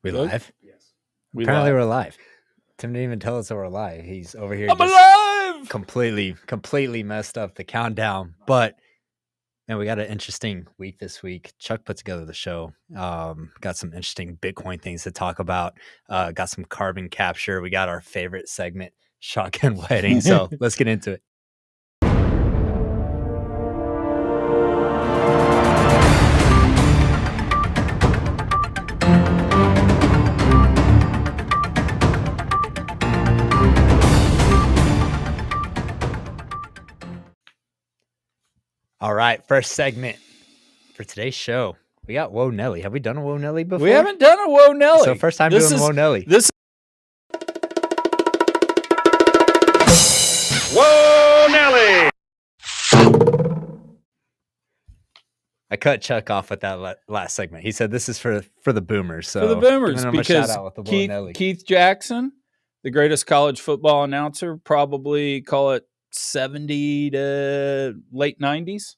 We live? Yes. Apparently we're live. Tim didn't even tell us that we're live. He's over here I'm just alive! completely messed up the countdown. But man, we got an interesting week this week. Chuck put together the show. Got some interesting Bitcoin things to talk about. Got some carbon capture. We got our favorite segment, Shotgun Wedding. So let's get into it. All right, first segment for today's show. We got Whoa Nelly. Have we done a Whoa Nelly before? We haven't done a Whoa Nelly. So first time doing Whoa Nelly. Whoa Nelly. I cut Chuck off with that last segment. He said this is for the boomers. So for the boomers, giving him because a shout out with the Whoa Nelly. Keith Jackson, the greatest college football announcer, probably call it 70 to late 90s.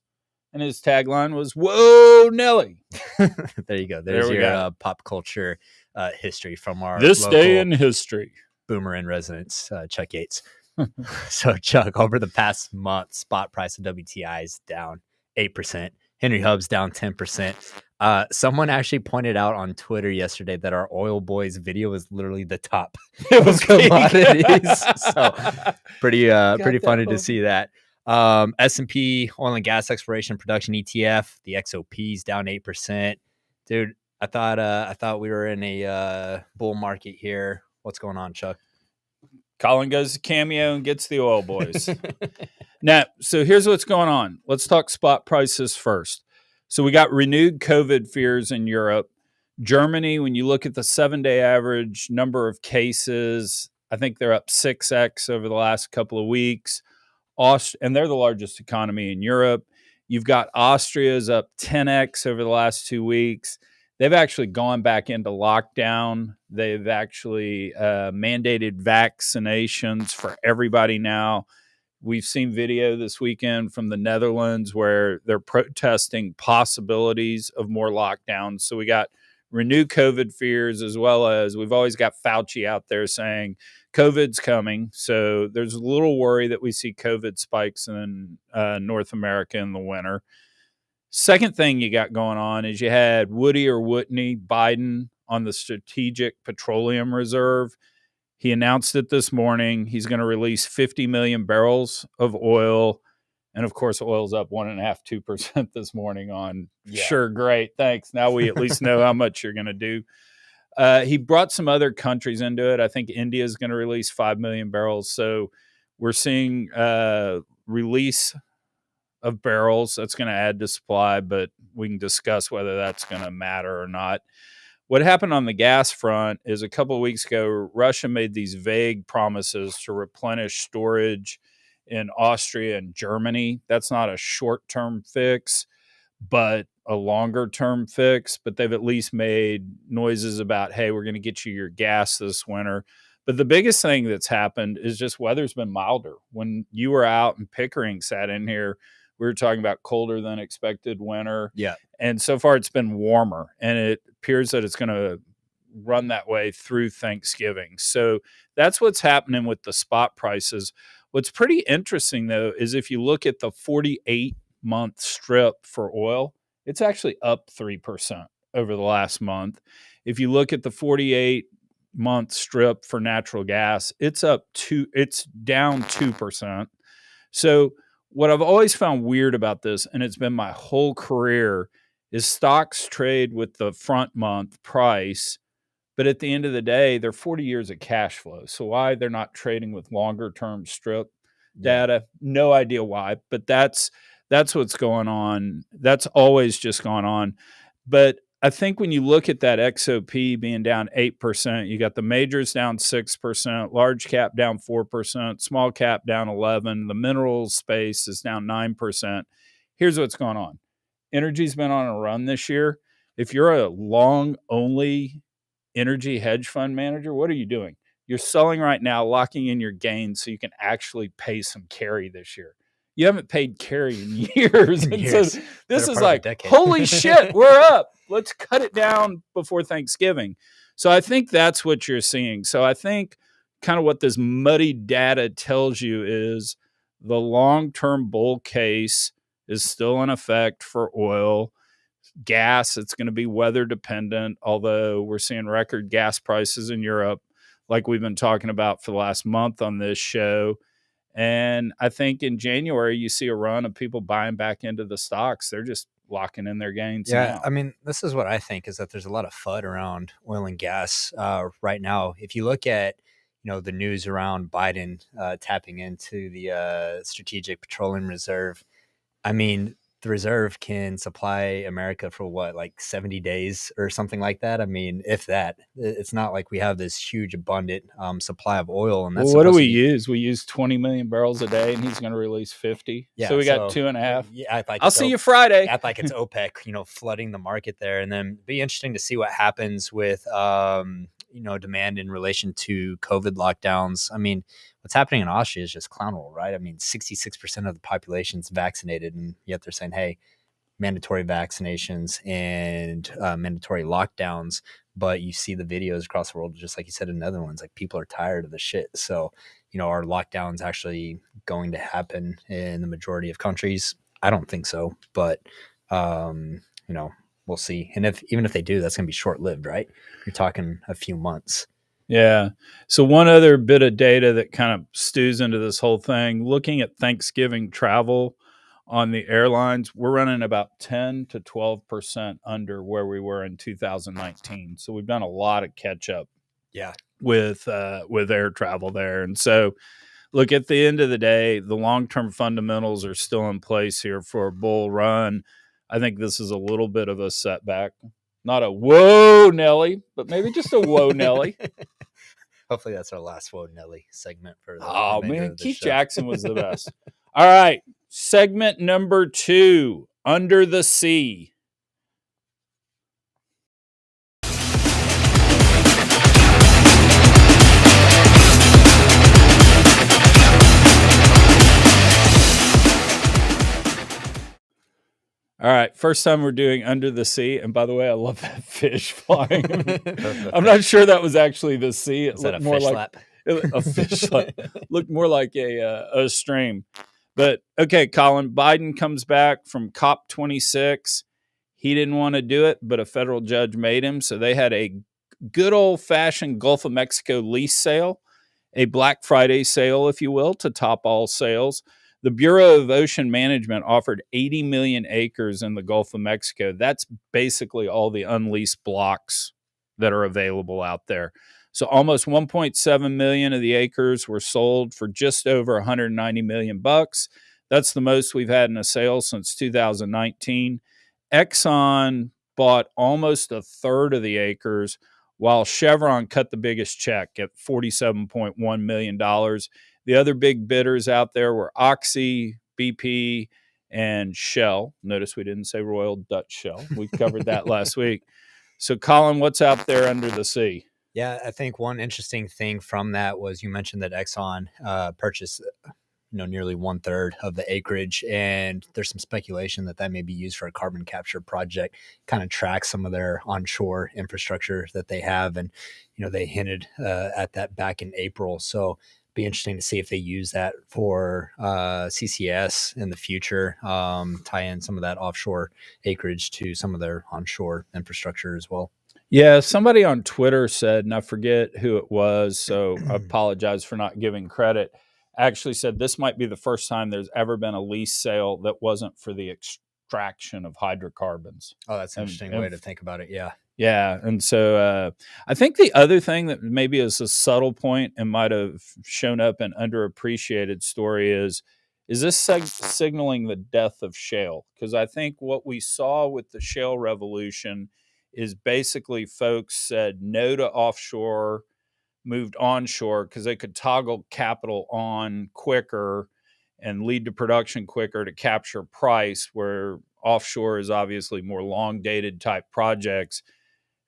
And his tagline was, Whoa, Nelly. There you go. There's your pop culture history from our This day in history. Boomer in residence, Chuck Yates. So, Chuck, over the past month, spot price of WTI is down 8%. Henry Hub's down 10%. Someone actually pointed out on Twitter yesterday that our Oil Boys video was literally the top of commodities. So pretty funny to see that. S&P oil and gas exploration production ETF, the XOP is down 8%. Dude, I thought we were in a bull market here. What's going on, Chuck? Collin goes to Cameo and gets the Oil Boys. Now, so here's what's going on. Let's talk spot prices first. So we got renewed COVID fears in Europe. Germany, when you look at the 7-day average number of cases, I think they're up 6x over the last couple of weeks. And they're the largest economy in Europe. You've got Austria's up 10x over the last 2 weeks. They've actually gone back into lockdown. They've actually mandated vaccinations for everybody now. We've seen video this weekend from the Netherlands where they're protesting possibilities of more lockdowns. So we got renewed COVID fears, as well as we've always got Fauci out there saying COVID's coming. So there's a little worry that we see COVID spikes in North America in the winter. Second thing you got going on is you had Woody or Whitney Biden on the Strategic Petroleum Reserve. He announced it this morning. He's going to release 50 million barrels of oil. And of course, oil's up 1.5%, 2% this morning on. Yeah. Sure, great. Thanks. Now we at least know how much you're going to do. He brought some other countries into it. I think India is going to release 5 million barrels. So we're seeing release of barrels. That's going to add to supply, but we can discuss whether that's going to matter or not. What happened on the gas front is a couple of weeks ago, Russia made these vague promises to replenish storage in Austria and Germany. That's not a short-term fix, but a longer-term fix. But they've at least made noises about, hey, we're going to get you your gas this winter. But the biggest thing that's happened is just weather's been milder. When you were out and Pickering sat in here, we were talking about colder than expected winter. Yeah. And so far it's been warmer, and it appears that it's going to run that way through Thanksgiving. So that's what's happening with the spot prices. What's pretty interesting, though, is if you look at the 48-month strip for oil, it's actually up 3% over the last month. If you look at the 48-month strip for natural gas, it's down 2%. So what I've always found weird about this, and it's been my whole career, is stocks trade with the front month price, but at the end of the day, they're 40 years of cash flow. So why they're not trading with longer term strip data? No idea why, but that's what's going on. That's always just gone on. But I think when you look at that XOP being down 8%, you got the majors down 6%, large cap down 4%, small cap down 11%, the minerals space is down 9%. Here's what's going on. Energy's been on a run this year. If you're a long-only energy hedge fund manager, what are you doing? You're selling right now, locking in your gains so you can actually pay some carry this year. You haven't paid carry in years. So this is like, holy shit, we're up. Let's cut it down before Thanksgiving. So I think that's what you're seeing. So I think kind of what this muddy data tells you is the long-term bull case is still in effect for oil. Gas, it's going to be weather dependent, although we're seeing record gas prices in Europe, like we've been talking about for the last month on this show. And I think in January, you see a run of people buying back into the stocks. They're just locking in their gains now. I mean, this is what I think is that there's a lot of FUD around oil and gas right now. If you look at, the news around Biden tapping into the Strategic Petroleum Reserve, I mean, the reserve can supply America for what, like 70 days or something like that. I mean, if that, it's not like we have this huge abundant supply of oil. And that's what do we use? We use 20 million barrels a day, and he's going to release 50. Yeah, so we got 2.5. Yeah, I'll see you Friday. Act like it's OPEC, flooding the market there, and then be interesting to see what happens with demand in relation to COVID lockdowns. I mean, what's happening in Austria is just clown roll, right? I mean, 66% of the population's vaccinated, and yet they're saying, hey, mandatory vaccinations and mandatory lockdowns. But you see the videos across the world, just like you said in the Netherlands, like people are tired of the shit. So, are lockdowns actually going to happen in the majority of countries? I don't think so, but we'll see. And even if they do, that's going to be short-lived, right? You're talking a few months. Yeah. So one other bit of data that kind of stews into this whole thing, looking at Thanksgiving travel on the airlines, we're running about 10 to 12% under where we were in 2019. So we've done a lot of catch up. Yeah. With air travel there. And so look, at the end of the day, the long-term fundamentals are still in place here for a bull run. I think this is a little bit of a setback. Not a whoa, Nelly, but maybe just a whoa, Nelly. Hopefully that's our last whoa, Nelly segment for the Oh, man, Keith show. Jackson was the best. All right, segment number 2, Under the Sea. All right, first time we're doing Under the Sea. And by the way, I love that fish flying. I'm not sure that was actually the sea. It looked more like a fish slap. Looked more like a stream. But okay, Collin, Biden comes back from COP26. He didn't want to do it, but a federal judge made him. So they had a good old-fashioned Gulf of Mexico lease sale, a Black Friday sale, if you will, to top all sales. The Bureau of Ocean Management offered 80 million acres in the Gulf of Mexico. That's basically all the unleased blocks that are available out there. So almost 1.7 million of the acres were sold for just over 190 million bucks. That's the most we've had in a sale since 2019. Exxon bought almost a third of the acres, while Chevron cut the biggest check at $47.1 million. The other big bidders out there were Oxy, BP, and Shell. Notice we didn't say Royal Dutch Shell. We covered that last week. So, Collin, what's out there under the sea? Yeah, I think one interesting thing from that was you mentioned that Exxon purchased nearly 1/3 of the acreage, and there's some speculation that may be used for a carbon capture project, kind of track some of their onshore infrastructure that they have. And they hinted at that back in April. So be interesting to see if they use that for CCS in the future, tie in some of that offshore acreage to some of their onshore infrastructure as well. Yeah, somebody on Twitter said, and I forget who it was, so I apologize for not giving credit, actually said this might be the first time there's ever been a lease sale that wasn't for the extraction of hydrocarbons. Oh, that's an interesting way to think about it. Yeah. Yeah. And so I think the other thing that maybe is a subtle point and might have shown up in underappreciated story is this signaling the death of shale? Because I think what we saw with the shale revolution is basically folks said no to offshore, moved onshore because they could toggle capital on quicker and lead to production quicker to capture price, where offshore is obviously more long dated type projects.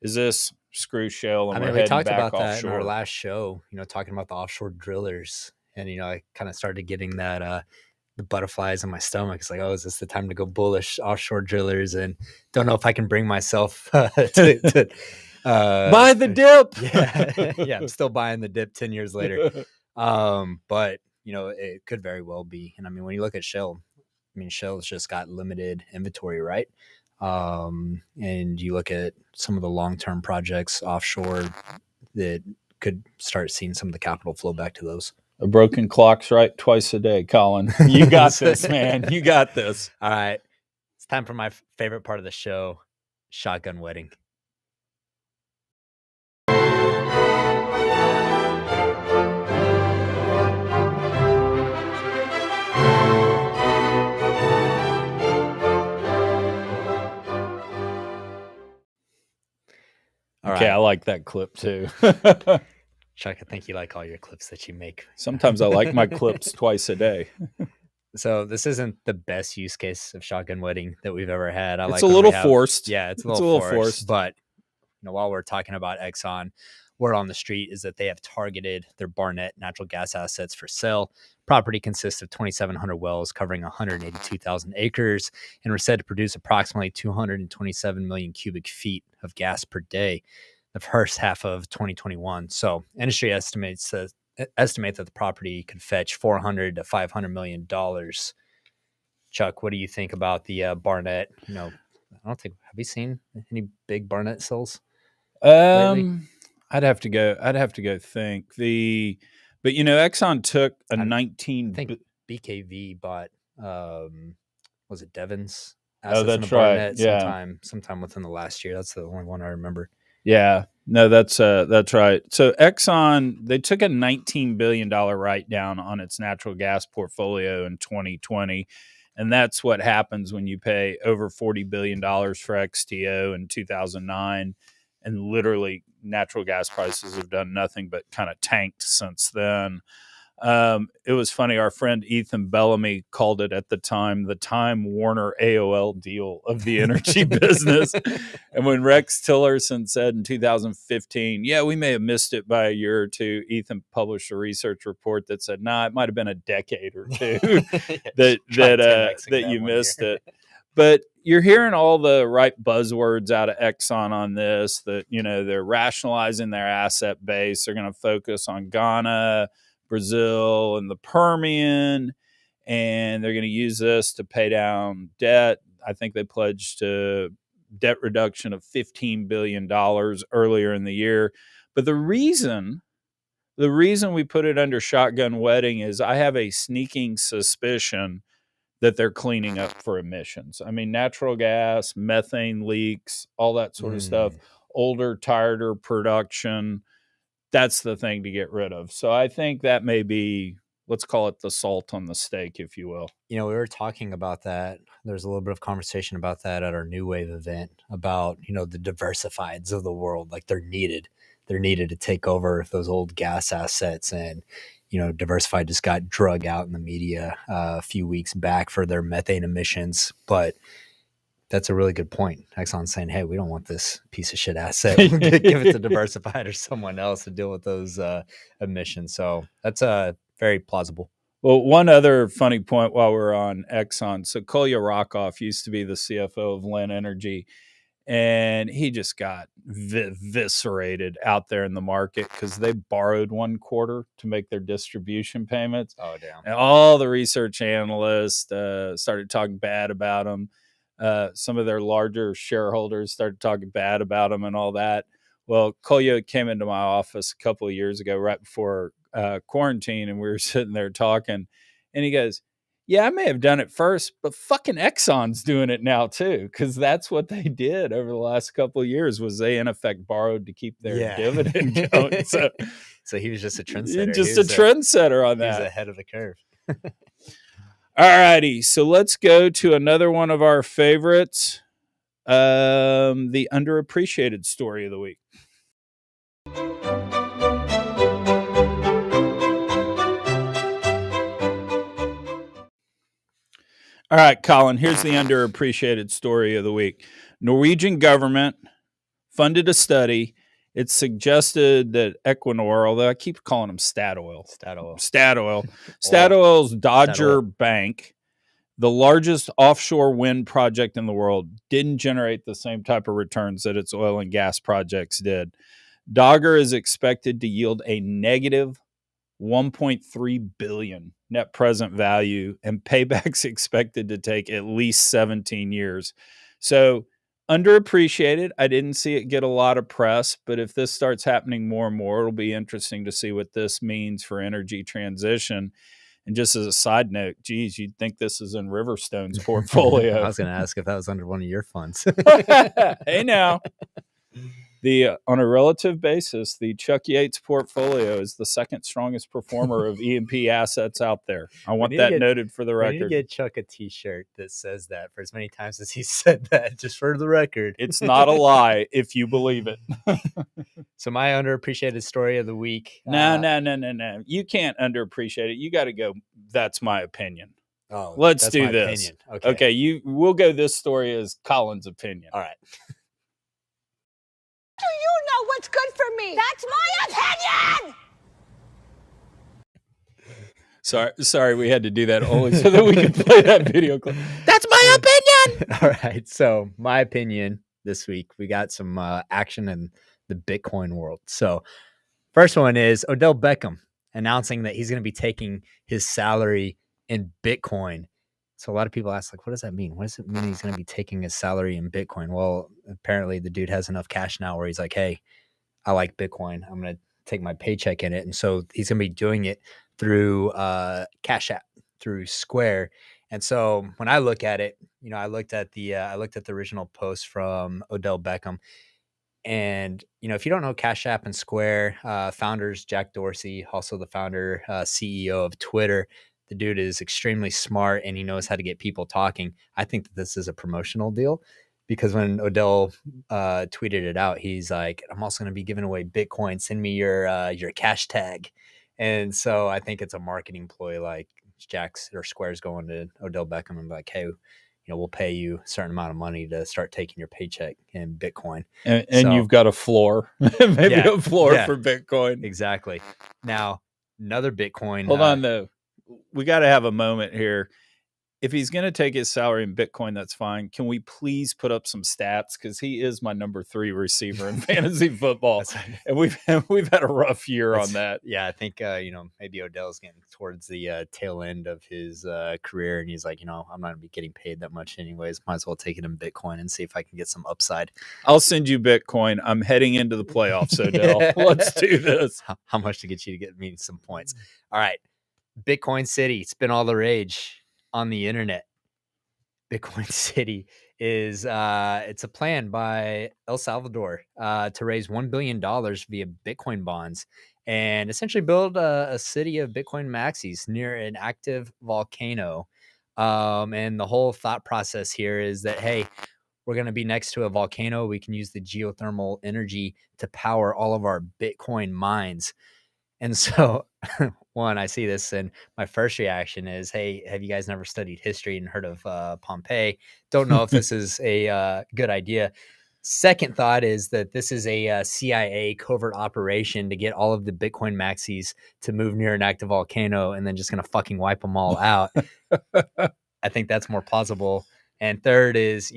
Is this screw shale? And we talked about that in our last show, talking about the offshore drillers. And, I kind of started getting that, the butterflies in my stomach. It's like, oh, is this the time to go bullish offshore drillers? And don't know if I can bring myself to Buy the dip. Yeah, I'm still buying the dip 10 years later. But it could very well be. And I mean, when you look at Shale, Shale's just got limited inventory, right? And you look at some of the long-term projects offshore that could start seeing some of the capital flow back to those. A broken clock's right twice a day, Collin. You got this, man. You got this. All right. It's time for my favorite part of the show, shotgun wedding. Okay, I like that clip too. Chuck, I think you like all your clips that you make. Sometimes I like my clips twice a day. So this isn't the best use case of shotgun wedding that we've ever had. It's a little forced. Yeah, it's a little forced. But while we're talking about Exxon, word on the street is that they have targeted their Barnett natural gas assets for sale. Property consists of 2,700 wells covering 182,000 acres and were said to produce approximately 227 million cubic feet of gas per day the first half of 2021. So industry estimate that the property could fetch $400 to $500 million. Chuck, what do you think about the Barnett? I don't think, have you seen any big Barnett sales? Lately? I'd have to go think. But Exxon took a 19. I think BKV bought was it Devon's assets in the Barnett? Yeah, sometime within the last year. That's the only one I remember. Yeah, no, that's right. So Exxon, they took a $19 billion write down on its natural gas portfolio in 2020. And that's what happens when you pay over $40 billion for XTO in 2009. And literally natural gas prices have done nothing but kind of tanked since then. It was funny. Our friend Ethan Bellamy called it at the time the Time Warner AOL deal of the energy business. And when Rex Tillerson said in 2015, yeah, we may have missed it by a year or two, Ethan published a research report that said, nah, it might have been a decade or two that you missed it. But you're hearing all the right buzzwords out of Exxon on this, that, they're rationalizing their asset base. They're going to focus on Ghana, Brazil, and the Permian, and they're going to use this to pay down debt. I think they pledged to debt reduction of $15 billion earlier in the year. But the reason we put it under shotgun wedding is I have a sneaking suspicion that they're cleaning up for emissions. I mean, natural gas, methane leaks, all that sort of stuff, older, tireder production. That's the thing to get rid of. So I think that may be, let's call it the salt on the steak, if you will. We were talking about that. There's a little bit of conversation about that at our New Wave event about, the diversifieds of the world. Like they're needed to take over those old gas assets. And, Diversified just got drug out in the media a few weeks back for their methane emissions. But that's a really good point. Exxon's saying, hey, we don't want this piece of shit asset. Give it to Diversified or someone else to deal with those emissions. So that's very plausible. Well, one other funny point while we're on Exxon. So Kolya Rokov used to be the CFO of Lin Energy, and he just got eviscerated out there in the market because they borrowed one quarter to make their distribution payments. Oh, damn. And all the research analysts started talking bad about them. Some of their larger shareholders started talking bad about them and all that. Well, Kolya came into my office a couple of years ago, right before quarantine, and we were sitting there talking, and he goes, yeah, I may have done it first, but fucking Exxon's doing it now too, because that's what they did over the last couple of years was they, in effect, borrowed to keep their dividend going. So he was just a trendsetter. Trendsetter on that. He was ahead of the curve. All righty, so let's go to another one of our favorites, the underappreciated story of the week. All right, Collin, here's the underappreciated story of the week. Norwegian government funded a study. It suggested that Equinor, although I keep calling them Statoil's Dodger Bank, the largest offshore wind project in the world didn't generate the same type of returns that its oil and gas projects did. Dogger is expected to yield a negative 1.3 billion net present value, and payback's expected to take at least 17 years. So underappreciated. I didn't see it get a lot of press, but if this starts happening more and more, it'll be interesting to see what this means for energy transition. And just as a side note, geez, you'd think this is in Riverstone's portfolio. I was going to ask if that was under one of your funds. Hey, now. On a relative basis, the Chuck Yates portfolio is the second strongest performer of E&P assets out there. I want that noted for the record. We need to get Chuck a T-shirt that says that for as many times as he said that, just for the record. It's not a lie if you believe it. So my underappreciated story of the week. No. You can't underappreciate it. You got to go, that's my opinion. Oh, let's do this. Opinion. Okay, we'll go this story as Collin's opinion. All right. Do you know what's good for me? That's my opinion! Sorry, we had to do that only so that we could play that video clip. That's my opinion! All right, so my opinion this week, we got some action in the Bitcoin world. So first one is Odell Beckham announcing that he's going to be taking his salary in Bitcoin. So a lot of people ask, like, what does that mean? What does it mean he's going to be taking his salary in Bitcoin? Well, apparently the dude has enough cash now where he's like, hey, I like Bitcoin. I'm going to take my paycheck in it. And so he's going to be doing it through Cash App, through Square. And so when I look at it, I looked at the original post from Odell Beckham. And, if you don't know Cash App and Square, founders, Jack Dorsey, also the founder, CEO of Twitter, the dude is extremely smart and he knows how to get people talking. I think that this is a promotional deal because when Odell tweeted it out, he's like, I'm also going to be giving away Bitcoin. Send me your cash tag. And so I think it's a marketing ploy, like Jack's or Square's going to Odell Beckham and be like, hey, we'll pay you a certain amount of money to start taking your paycheck in Bitcoin. And so, you've got a floor, maybe a floor for Bitcoin. Exactly. Now, another Bitcoin. Hold on, though. We got to have a moment here. If he's going to take his salary in Bitcoin, that's fine. Can we please put up some stats? Because he is my number 3 receiver in fantasy football. And we've had a rough year on that. Yeah, I think, maybe Odell's getting towards the tail end of his career. And he's like, I'm not going to be getting paid that much anyways. Might as well take it in Bitcoin and see if I can get some upside. I'll send you Bitcoin. I'm heading into the playoffs, Odell. Let's do this. How much to get you to get me some points? All right. Bitcoin City. It's been all the rage on the internet. Bitcoin City is it's a plan by El Salvador to raise $1 billion via Bitcoin bonds and essentially build a city of Bitcoin maxis near an active volcano. And the whole thought process here is that, hey, we're going to be next to a volcano. We can use the geothermal energy to power all of our Bitcoin mines. And so, one, I see this and my first reaction is, hey, have you guys never studied history and heard of Pompeii? Don't know if this is a good idea. Second thought is that this is a CIA covert operation to get all of the Bitcoin maxis to move near an active volcano and then just going to fucking wipe them all out. I think that's more plausible. And third is,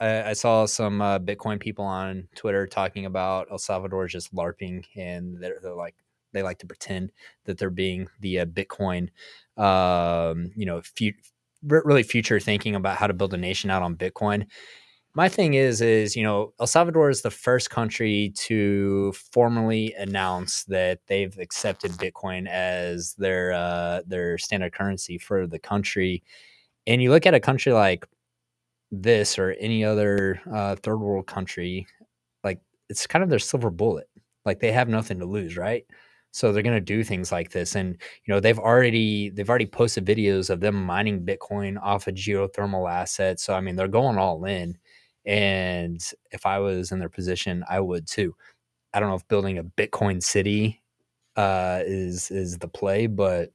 I saw some Bitcoin people on Twitter talking about El Salvador just LARPing, and they're like, they like to pretend that they're being the Bitcoin, really future thinking about how to build a nation out on Bitcoin. My thing is, El Salvador is the first country to formally announce that they've accepted Bitcoin as their standard currency for the country. And you look at a country like this or any other third world country, like it's kind of their silver bullet. Like they have nothing to lose, right? So they're going to do things like this. And, they've already posted videos of them mining Bitcoin off of geothermal assets. So, I mean, they're going all in. And if I was in their position, I would too. I don't know if building a Bitcoin city is the play, but,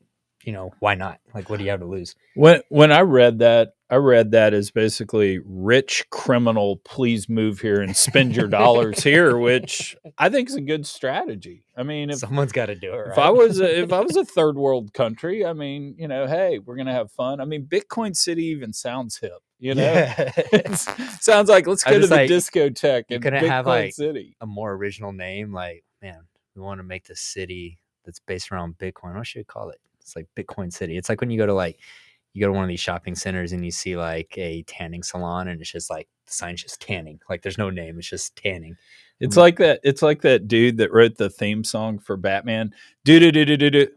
why not? Like, what do you have to lose? When I read that, I read that as basically rich criminal, please move here and spend your dollars here, which I think is a good strategy. I mean, Someone's got to do it, if right? I was a third world country, I mean, hey, we're gonna have fun. I mean, Bitcoin City even sounds hip, Yeah. It sounds like let's go to the discotheque in Bitcoin City. A more original name, like, man, we want to make the city that's based around Bitcoin. What should we call it? It's like Bitcoin City. It's like when you go to one of these shopping centers and you see like a tanning salon and it's just like the sign's just tanning. Like there's no name, it's just tanning. It's like that dude that wrote the theme song for Batman. Do.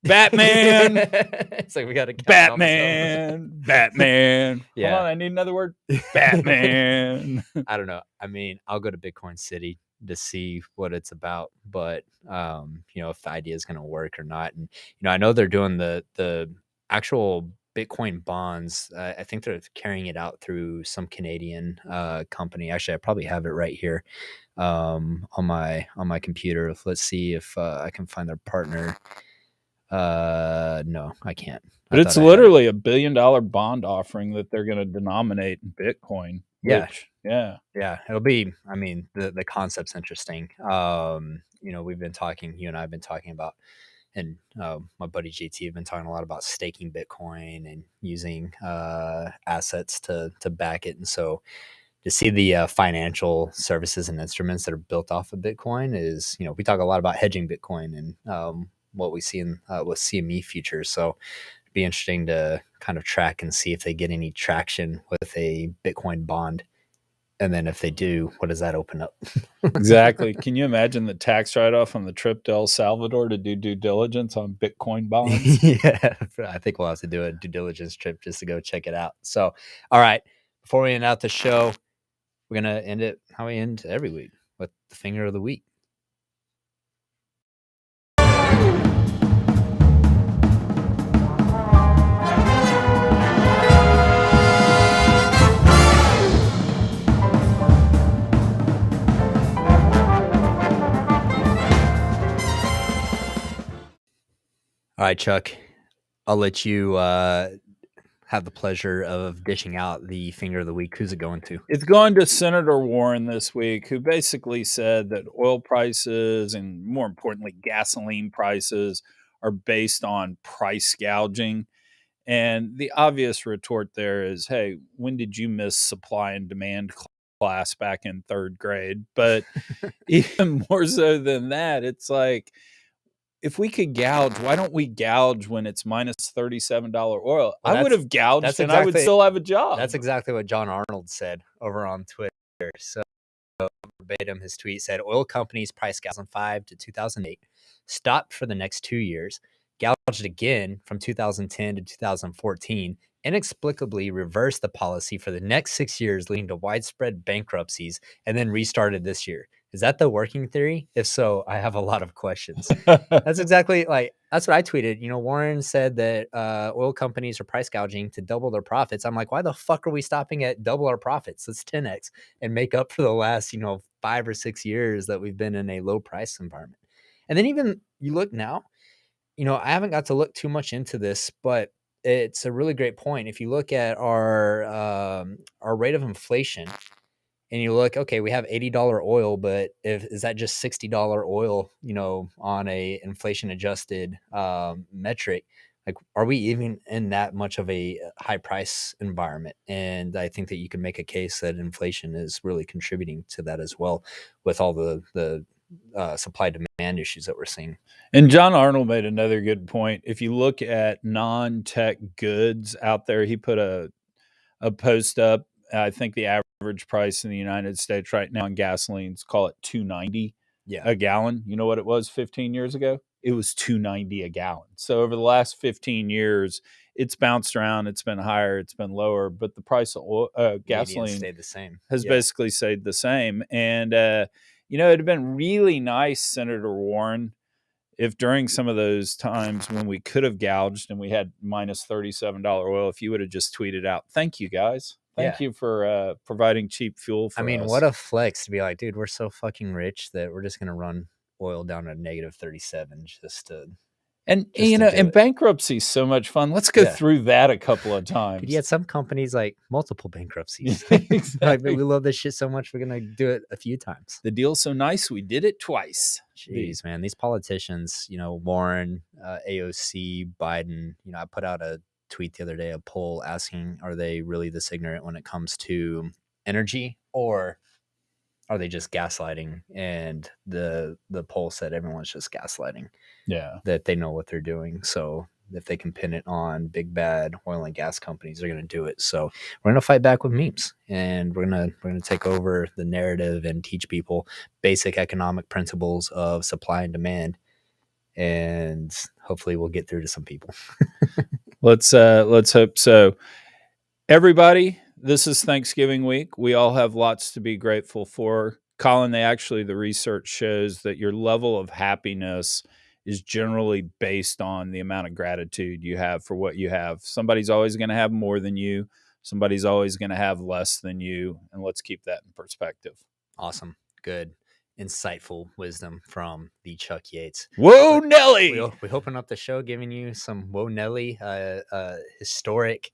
Batman. It's like we got to Batman. Yeah. Hold on, I need another word. Batman. I don't know. I mean, I'll go to Bitcoin City to see what it's about, but if the idea is going to work or not. And I know they're doing the actual Bitcoin bonds. I think they're carrying it out through some Canadian company. Actually, I probably have it right here on my computer. Let's see if I can find their partner. No, I can't. But it's literally $1 billion bond offering that they're going to denominate in Bitcoin. Yeah. It'll be, I mean, the concept's interesting. We've been talking, you and I have been talking about, and my buddy JT have been talking a lot about staking Bitcoin and using assets to back it. And so to see the financial services and instruments that are built off of Bitcoin is, we talk a lot about hedging Bitcoin and what we see in with CME futures. So it'd be interesting to kind of track and see if they get any traction with a Bitcoin bond. And then if they do, what does that open up? Exactly. Can you imagine the tax write-off on the trip to El Salvador to do due diligence on Bitcoin bonds? Yeah, I think we'll have to do a due diligence trip just to go check it out. So, all right, before we end out the show, we're going to end it how we end every week with the finger of the week. All right, Chuck, I'll let you have the pleasure of dishing out the finger of the week. Who's it going to? It's going to Senator Warren this week, who basically said that oil prices and, more importantly, gasoline prices are based on price gouging. And the obvious retort there is, hey, when did you miss supply and demand class back in third grade? But even more so than that, it's like, if we could gouge, why don't we gouge when it's minus $37 oil? Well, I would have gouged and I would still have a job. That's exactly what John Arnold said over on Twitter. So verbatim, his tweet said, oil companies priced 2005 to 2008, stopped for the next 2 years, gouged again from 2010 to 2014, inexplicably reversed the policy for the next 6 years, leading to widespread bankruptcies, and then restarted this year. Is that the working theory? If so, I have a lot of questions. That's exactly that's what I tweeted. Warren said that oil companies are price gouging to double their profits. I'm like, why the fuck are we stopping at double our profits? Let's 10x and make up for the last, 5 or 6 years that we've been in a low price environment. And then even you look now, I haven't got to look too much into this, but it's a really great point. If you look at our rate of inflation, and you look, okay, we have $80 oil, but is that just $60 oil, on a inflation adjusted metric? Like, are we even in that much of a high price environment? And I think that you can make a case that inflation is really contributing to that as well, with all the supply demand issues that we're seeing. And John Arnold made another good point. If you look at non-tech goods out there, he put a post up. I think the average price in the United States right now on gasolines, call it $2.90 a gallon. You know what it was 15 years ago? It was $2.90 a gallon. So over the last 15 years, it's bounced around. It's been higher. It's been lower. But the price of gasoline stayed the same. Has basically stayed the same. And, it'd have been really nice, Senator Warren, if during some of those times when we could have gouged and we had minus $37 oil, if you would have just tweeted out, thank you guys. Thank you for providing cheap fuel for us. What a flex to be like, dude, we're so fucking rich that we're just going to run oil down to negative 37 just to And just you to know, do and it. bankruptcy is so much fun. Let's go Yeah. through that a couple of times. But you had some companies like multiple bankruptcies. Exactly. Like, we love this shit so much, we're gonna do it a few times. The deal's so nice, we did it twice. Jeez, man, these politicians, you know, Warren, AOC, Biden. You know, I put out a tweet the other day, a poll asking, are they really this ignorant when it comes to energy, or are they just gaslighting? And the poll said everyone's just gaslighting, Yeah. that they know what they're doing. So if they can pin it on big bad oil and gas companies, they're going to do it. So we're going to fight back with memes, and we're going to take over the narrative and teach people basic economic principles of supply and demand. And hopefully we'll get through to some people. Let's hope so. Everybody, this is Thanksgiving week. We all have lots to be grateful for. Collin, the research shows that your level of happiness is generally based on the amount of gratitude you have for what you have. Somebody's always going to have more than you. Somebody's always going to have less than you. And let's keep that in perspective. Awesome. Good. Insightful wisdom from the Chuck Yates. Whoa, Nelly! We open up the show giving you some Whoa Nelly, historic,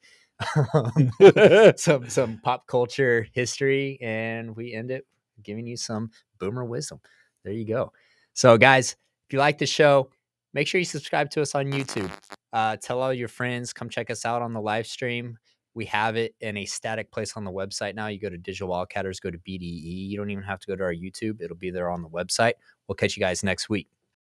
some pop culture history, and we end it giving you some boomer wisdom. There you go. So, guys, if you like the show, make sure you subscribe to us on YouTube. Tell all your friends, come check us out on the live stream. We have it in a static place on the website now. You go to Digital Wildcatters, go to BDE. You don't even have to go to our YouTube. It'll be there on the website. We'll catch you guys next week.